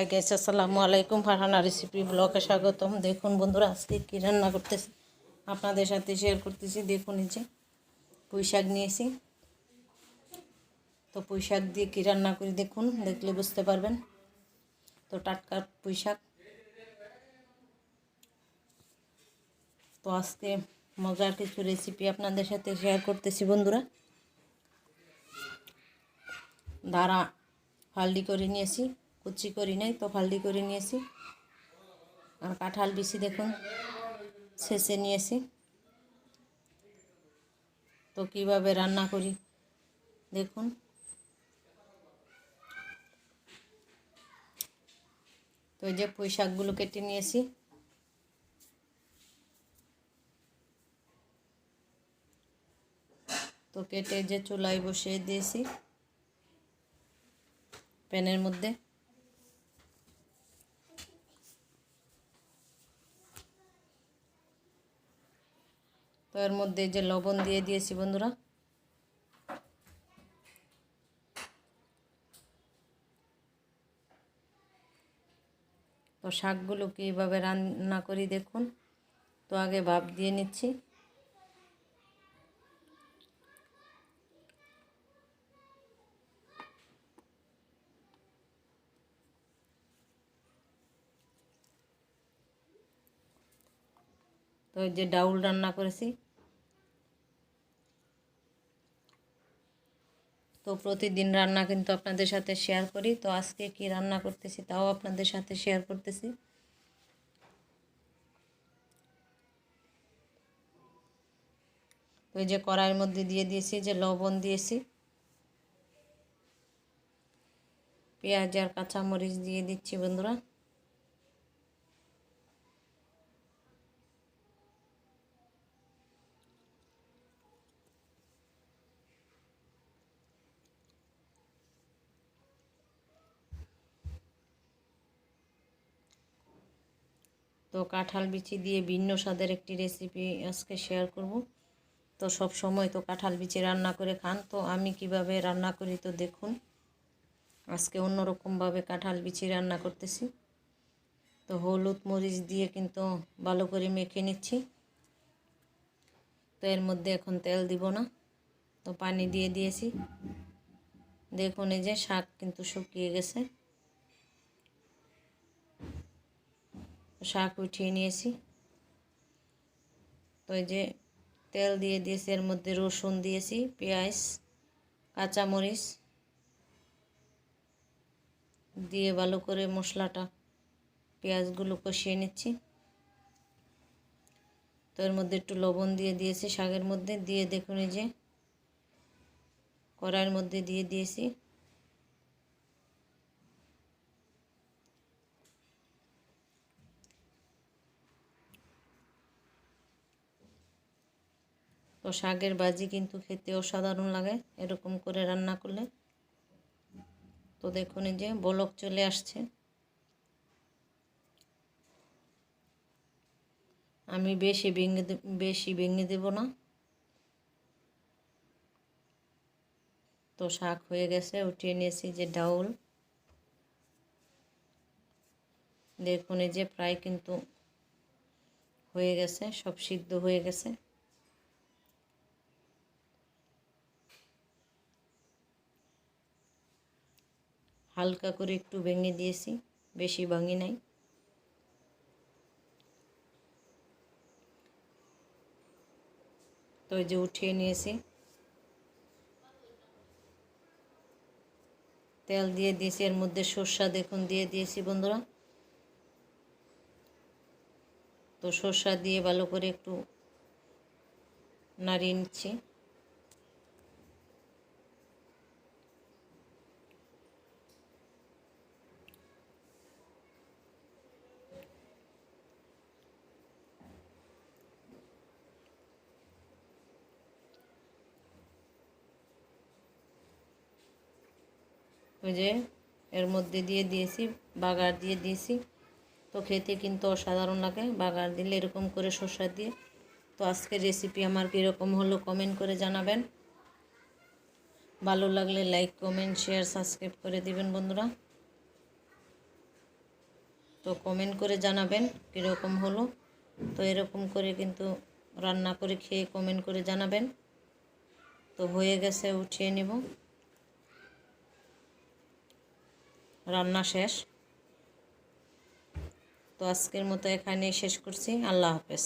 Hi guys, আসসালামু আলাইকুম। Farhana recipe ব্লগে স্বাগতম। দেখুন বন্ধুরা, আজকে কী রান্না করতেছি আপনাদের সাথে শেয়ার করতেছি। দেখুন এই যে পুঁই শাক নিয়েছি, তো পুঁই শাক দিয়ে কী রান্না করি দেখুন, দেখলে বুঝতে পারবেন। তো টাটকা পুঁই শাক, তো আজকে মজার কিছু রেসিপি আপনাদের সাথে শেয়ার করতেছি বন্ধুরা। দাঁড়া ফালদি করে নিয়েছি, কুচি করি নাই, তো ফালদি করে নিয়েছি। আর কাঁঠাল বিচি দেখুন ছেঁচে নিয়েছি। তো কিভাবে রান্না করি দেখুন। তো এই যে পুঁই শাকগুলো কেটে নিয়েছি। তো কেটে যে চুলায় বসিয়ে দিয়েছি প্যানের মধ্যে। তো এর মধ্যে যে লবণ দিয়ে দিয়েছি বন্ধুরা। তো শাকগুলোকে এইভাবে রান্না করি দেখুন। তো আগে ভাপ দিয়ে নিচ্ছি। তো এই যে ডাউল রান্না করেছি। তো প্রতিদিন রান্না কিন্তু আপনাদের সাথে শেয়ার করি। তো আজকে কি রান্না করতেছি তাও আপনাদের সাথে শেয়ার করতেছি। তো এই যে কড়াইয়ের মধ্যে দিয়ে দিয়েছি যে লবণ দিয়েছি, পেঁয়াজ আর কাঁচামরিচ দিয়ে দিচ্ছি বন্ধুরা। তো কাঁঠাল বিচি দিয়ে ভিন্ন স্বাদের একটি রেসিপি আজকে শেয়ার করব। তো সব সময় তো কাঁঠাল বিচি রান্না করে খান, তো আমি কিভাবে রান্না করি তো দেখুন। আজকে অন্যরকমভাবে কাঁঠাল বিচি রান্না করতেছি। তো হলুদ মরিচ দিয়ে কিন্তু ভালো করে মেখে নিচ্ছি। তো এর মধ্যে এখন তেল দিব না, তো পানি দিয়ে দিয়েছি। দেখুন এই যে শাক কিন্তু শুকিয়ে গেছে। শাক উঠিয়ে নিয়েছি। তো এই যে তেল দিয়ে দিয়েছি, এর মধ্যে রসুন দিয়েছি, পেঁয়াজ, কাঁচামরিচ দিয়ে ভালো করে মশলাটা পেঁয়াজগুলো কষিয়ে নিচ্ছি। তো এর মধ্যে একটু লবণ দিয়ে দিয়েছি শাকের মধ্যে, দিয়ে দেখুন এই যে কড়াইয়ের মধ্যে দিয়ে দিয়েছি। তো শাকের ভাজি কিন্তু খেতে অসাধারণ লাগে এরকম করে রান্না করলে। তো দেখুন এই যে বলক চলে আসছে। আমি বেশি ভেঙে দেব না। তো শাক হয়ে গেছে, উঠিয়ে নিয়েছি যে ডাউল। দেখুন এই যে প্রায় কিন্তু হয়ে গেছে, সব সিদ্ধ হয়ে গেছে। হালকা করে একটু ভেঙে দিয়েছি, বেশি ভাঙি নাই। তো এই যে উঠিয়ে নিয়েছি। তেল দিয়ে দিয়েছি, এর মধ্যে সর্ষা দেখুন দিয়ে দিয়েছি বন্ধুরা। তো সর্ষা দিয়ে ভালো করে একটু নাড়িয়ে নিচ্ছি। ওই যে এর মধ্যে দিয়ে দিয়েছি, বাগার দিয়ে দিয়েছি। তো খেতে কিন্তু অসাধারণ লাগে বাগার দিলে, এরকম করে সর্ষা দিয়ে। তো আজকের রেসিপি আমার কীরকম হলো কমেন্ট করে জানাবেন। ভালো লাগলে লাইক, কমেন্ট, শেয়ার, সাবস্ক্রাইব করে দিবেন বন্ধুরা। তো কমেন্ট করে জানাবেন কীরকম হলো। তো এরকম করে কিন্তু রান্না করে খেয়ে কমেন্ট করে জানাবেন। তো হয়ে গেছে, উঠিয়ে নিব। রান্না শেষ। তো আজকের মতো এখানেই শেষ করছি। আল্লাহ হাফেজ।